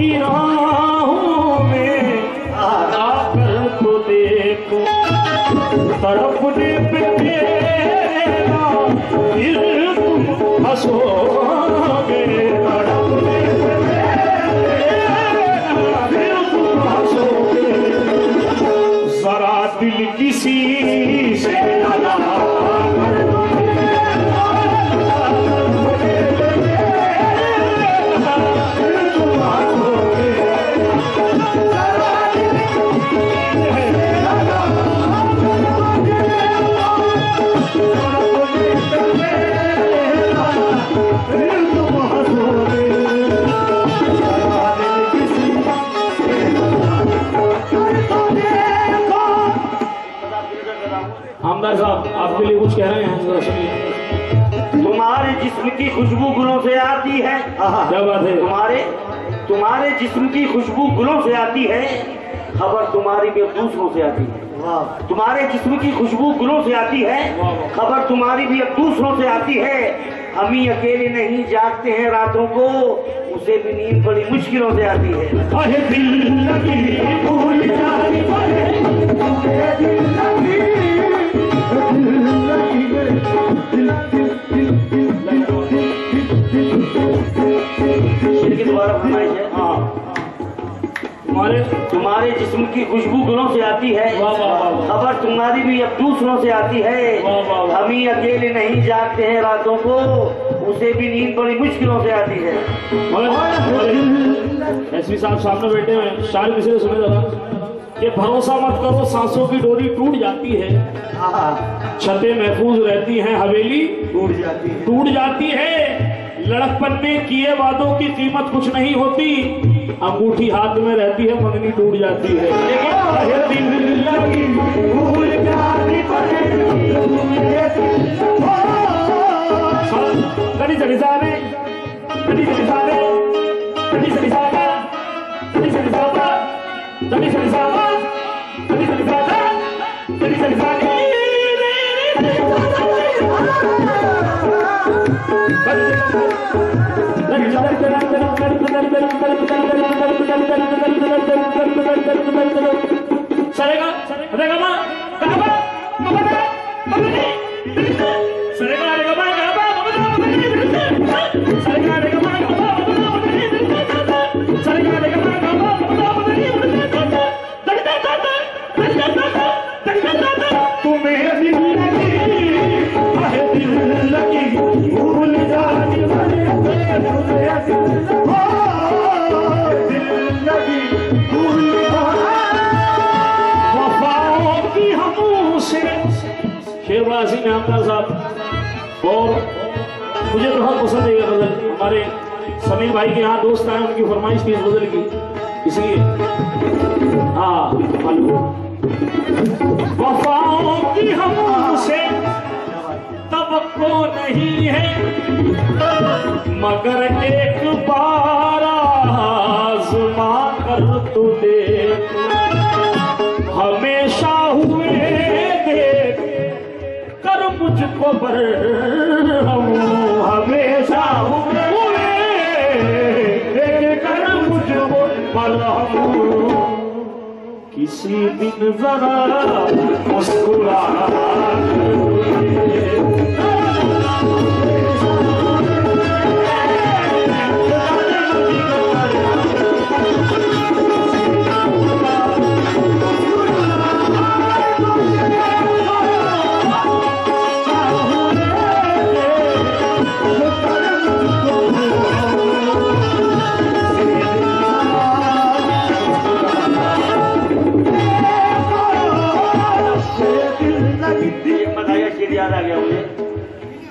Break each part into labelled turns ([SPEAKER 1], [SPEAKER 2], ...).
[SPEAKER 1] की राहों में आकर तो देखो, तड़पने पे तेरा फिर तुम हंसोगे, तड़पने पे तेरा फिर तुम हंसोगे। जरा दिल किसी से लगा कर दो, आमदार साहब आपके लिए कुछ कह रहे हैं, जरा सुनिए।
[SPEAKER 2] तुम्हारे जिस्म की खुशबू गुलों से आती है।
[SPEAKER 1] क्या बात है?
[SPEAKER 2] तुम्हारे जिस्म की खुशबू गुलों से आती है, खबर तुम्हारी भी अब दूसरों से आती है। तुम्हारे जिस्म की खुशबू गुलों से आती है, खबर तुम्हारी भी अब दूसरों से आती है। हम ही अकेले नहीं जागते हैं रातों को, उसे भी नींद बड़ी मुश्किलों से आती है।
[SPEAKER 1] अहे दिल लगी भूल जानी पड़े, दिल लगी
[SPEAKER 2] दोबारा फरमाइश है। तुम्हारे जिस्म की खुशबू गुलों से आती है, खबर तुम्हारी भी अब दूसरों से आती है। हम ही अकेले नहीं जागते हैं रातों को, उसे भी नींद बड़ी मुश्किलों से आती है।
[SPEAKER 1] एसपी साहब सामने बैठे हैं, शायर किसी ने सुने जरा कि भरोसा मत करो सांसों की डोरी टूट जाती है, छतें महफूज रहती हैं हवेली टूट जाती है। लड़कपन में किए वादों की कीमत कुछ नहीं होती, अंगूठी हाथ में रहती है मंगनी टूट जाती है। लेकिन दिल लगी भूल जानी पड़े, कड़ी चढ़ी सारे कड़ी चढ़ी सारे कड़ी चढ़ी सारा कड़ी चढ़ी सारा कड़ी चढ़ी सारा कड़ी चढ़ी सारा कड़ी चढ़ी सारा आमदार साहब और मुझे तो बहुत पसंद है ये गजल। हमारे समीर भाई के यहाँ दोस्त आए, उनकी फरमाइश थी इस गजल की, इसलिए हाँ वफाओं की हमसे तवक्को नहीं है, मगर एक बार आज़मा कर तो देख, हमेशा हुए देख कर मुझको बरहम, हमेशा हुए देख कर मुझको बरहम, किसी दिन जरा मुस्कुरा
[SPEAKER 2] याद आ गया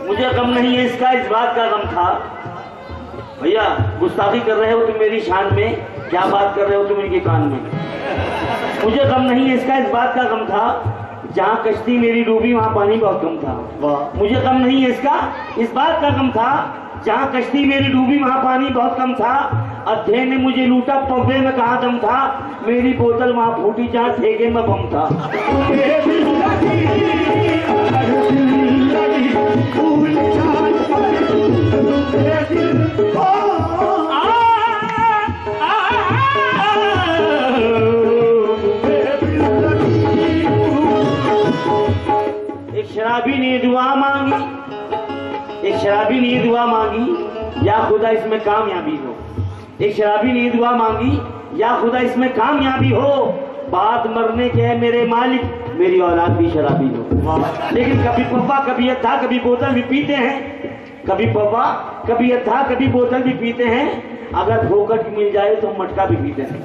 [SPEAKER 2] मुझे गम नहीं है इसका, इस बात का गम था। भैया गुस्ताखी कर रहे हो तुम मेरी शान में, क्या बात कर रहे हो तुम इनके कान में। मुझे गम नहीं है इसका, इस बात का गम था, जहाँ कश्ती मेरी डूबी वहाँ पानी बहुत कम था। मुझे गम नहीं है इसका, इस बात का गम था, जहाँ कश्ती मेरी डूबी वहाँ पानी बहुत कम था। अध्यय ने मुझे लूटा, पौधे में कहाँ दम था, मेरी बोतल वहाँ फूटी जहाँ ठेके में बम था। ने ये दुआ मांगी, एक शराबी ने ये दुआ मांगी, या खुदा इसमें कामयाबी हो। एक शराबी ने ये दुआ मांगी, या खुदा इसमें कामयाबी हो। बात मरने के है मेरे मालिक, मेरी औलाद भी शराबी हो। लेकिन कभी पप्पा कभी अद्धा कभी बोतल भी पीते हैं, कभी पप्पा कभी अद्धा कभी बोतल भी पीते हैं। अगर फोकट मिल जाए तो मटका भी पीते हैं।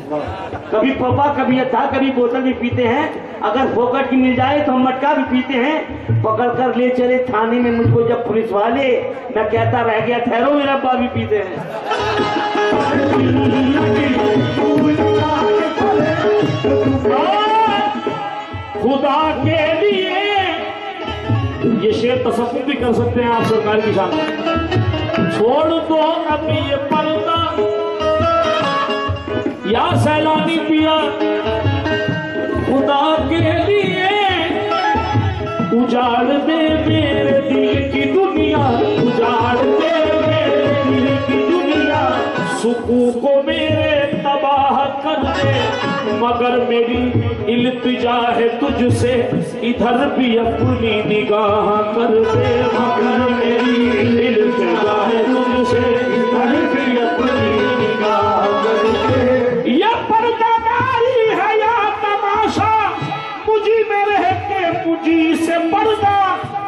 [SPEAKER 2] कभी पप्पा कभी अद्धा कभी बोतल भी पीते हैं, अगर फोकट की मिल जाए तो हम मटका भी पीते हैं। पकड़ कर ले चले थाने में मुझको जब पुलिस वाले, मैं कहता रह गया ठहरो मेरा अब्बा भी पीते हैं।
[SPEAKER 1] खुदा के लिए ये शेर तसव्वुर भी कर सकते हैं आप सरकार की शान में। छोड़ दो अब ये पर्दा या सैलानी पिया, खुदा के लिए उजाड़ दे मेरे दिल की दुनिया, उजाड़ दे मेरे दिल की दुनिया, सुकून को मेरे तबाह कर दे। मगर मेरी इल्तिजा है तुझसे, इधर भी अपनी निगाह कर दे। मगर मेरी इल्तिजा है तुझसे, इधर भी अपनी निगाह कर दे। ये पर्दादारी है या तमाशा, मुझी में रह के मुझी से पर्दा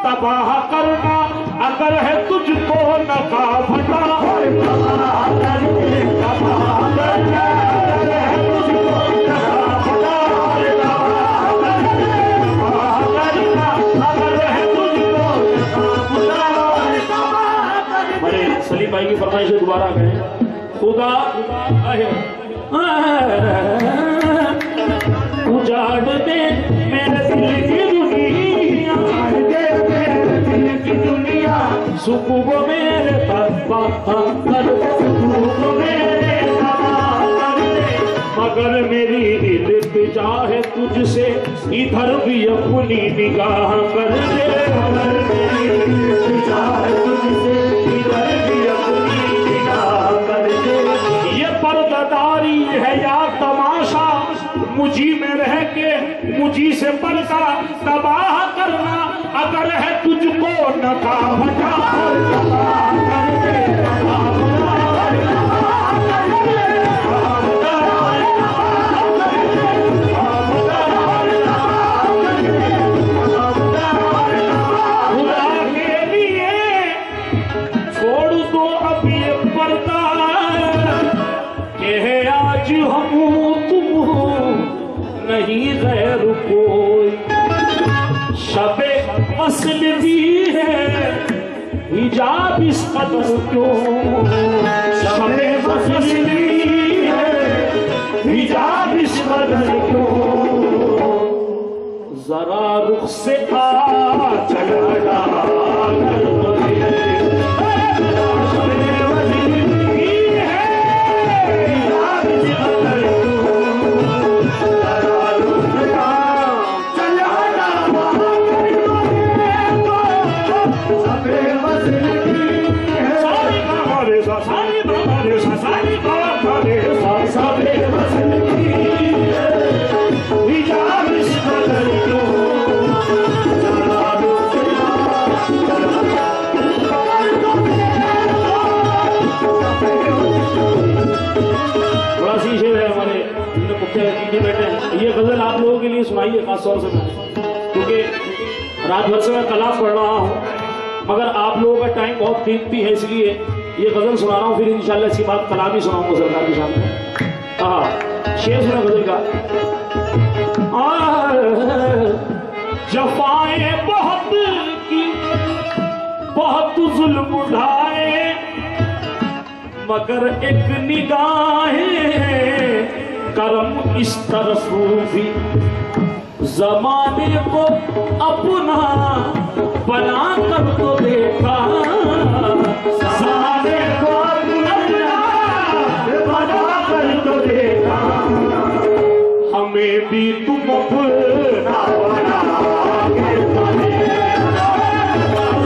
[SPEAKER 1] तबाह करना। अगर है तुझको नका फटा, तबाह करके तबाह करना। सलीम भाई की फरमाइश दोबारा करें। खुदा उजाड़ दे मेरे दिल की दुनिया, दिल की दुनिया, सुकून मेरे तबाह कर दे, सुकून मेरे तबाह कर दे। मगर मेरी इल्तिजा है तुझसे, इधर भी अपनी निगाह कर दे। मगर मेरी इल्तिजा है तुझसे, इधर भी अपनी निगाह कर दे। ये पर्दादारी है या तमाशा, मुझी में रह के मुझी से पर्दा तबाह करना। अगर है तुझको नका फटा, तबाह कर दे, नहीं गैर कोई। शबे वस्ल दी है हिजाब इस कदर क्यों, शबे वस्ल दी है हिजाब इस कदर क्यों। जरा रुख से आ चला जा ये गजल आप लोगों के लिए सुनाइए खास तौर से, क्योंकि रात भर से मैं कलाम पढ़ रहा हूँ, मगर आप लोगों का टाइम बहुत कीमती है, इसलिए ये गजल सुना रहा हूँ। फिर इंशाल्लाह इसके बाद कलाम ही सुनाऊंगा सरकार के सामने। हाँ, शेर सुना गजल का। जफाएं बहुत की, बहुत जुल्म उठाए, मगर एक निगाहें करम इस तरफ भी, जमाने को अपना बना कर तो देखा, जमाने को अपना बना कर तो देखा, हमें भी तुम अपना बना के तो देखा,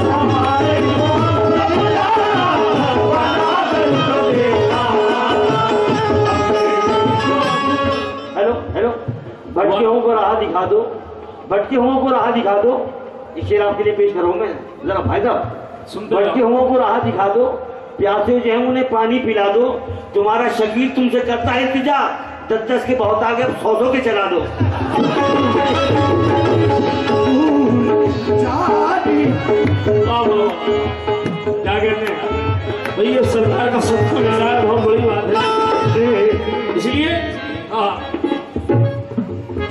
[SPEAKER 1] जमाने को अपना बना कर तो देखा।
[SPEAKER 2] हेलो हेलो, भटके हुओं को राह दिखा दो, भटके हुओं को राह दिखा दो। एक शेर आपके लिए पेश करूँ मैं, जरा भाई साहब
[SPEAKER 1] सुनते
[SPEAKER 2] भटके हुओं को राह दिखा दो, प्यासे जो है उन्हें पानी पिला दो, तुम्हारा शकील तुमसे करता है इल्तिजा, 10-10 के बहुत आगे 100 के चला दो।
[SPEAKER 1] क्या कहते हैं भाई, ये सरकार का सबको मिल रहा है, बहुत बड़ी बात है। इसलिए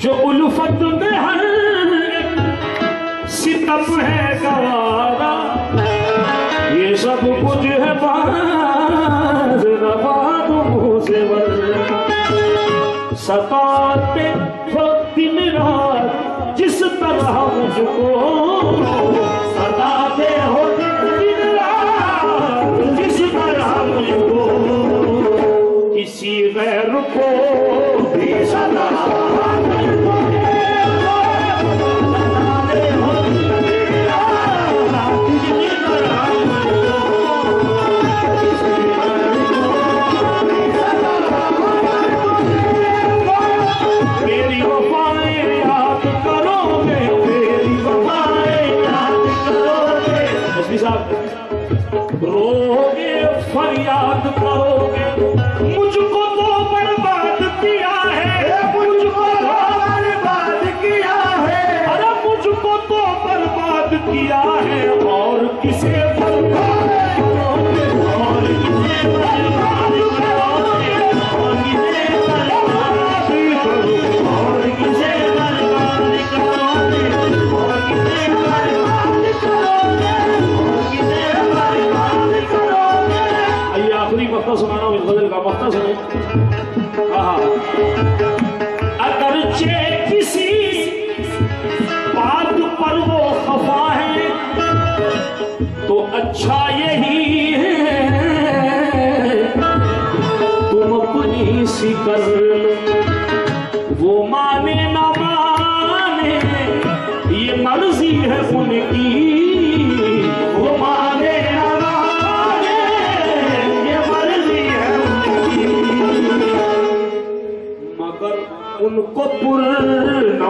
[SPEAKER 1] जो उल्फत में हर सितम है गवारा, ये सब कुछ है बाज नवाद मुँह से सताते हो दिन रात जिस तरह मुझको, सताते हो दिन रात जिस तरह मुझको, किसी गैर को भी सता रोगे फरियाद करोगे, मुझको तो बर्बाद किया है, मुझको तो बर्बाद किया है, अरे मुझको तो बर्बाद किया है, और किसे बर्बाद करोगे, और किसे बर्बाद करोगे, और किसे बर्बाद करोगे, और किसे बर्बाद करोगे, और किसे बर्बाद करोगे, आखिरी मक्ता सुनाना हूं इस गजल का, मक्ता सुनो। अगरचे किसी बात पर वो खफा है तो अच्छा यही है तुम अपनी सी कर लो, वो माने ना माने ये मर्जी है उनकी, वो माने उनको पुर न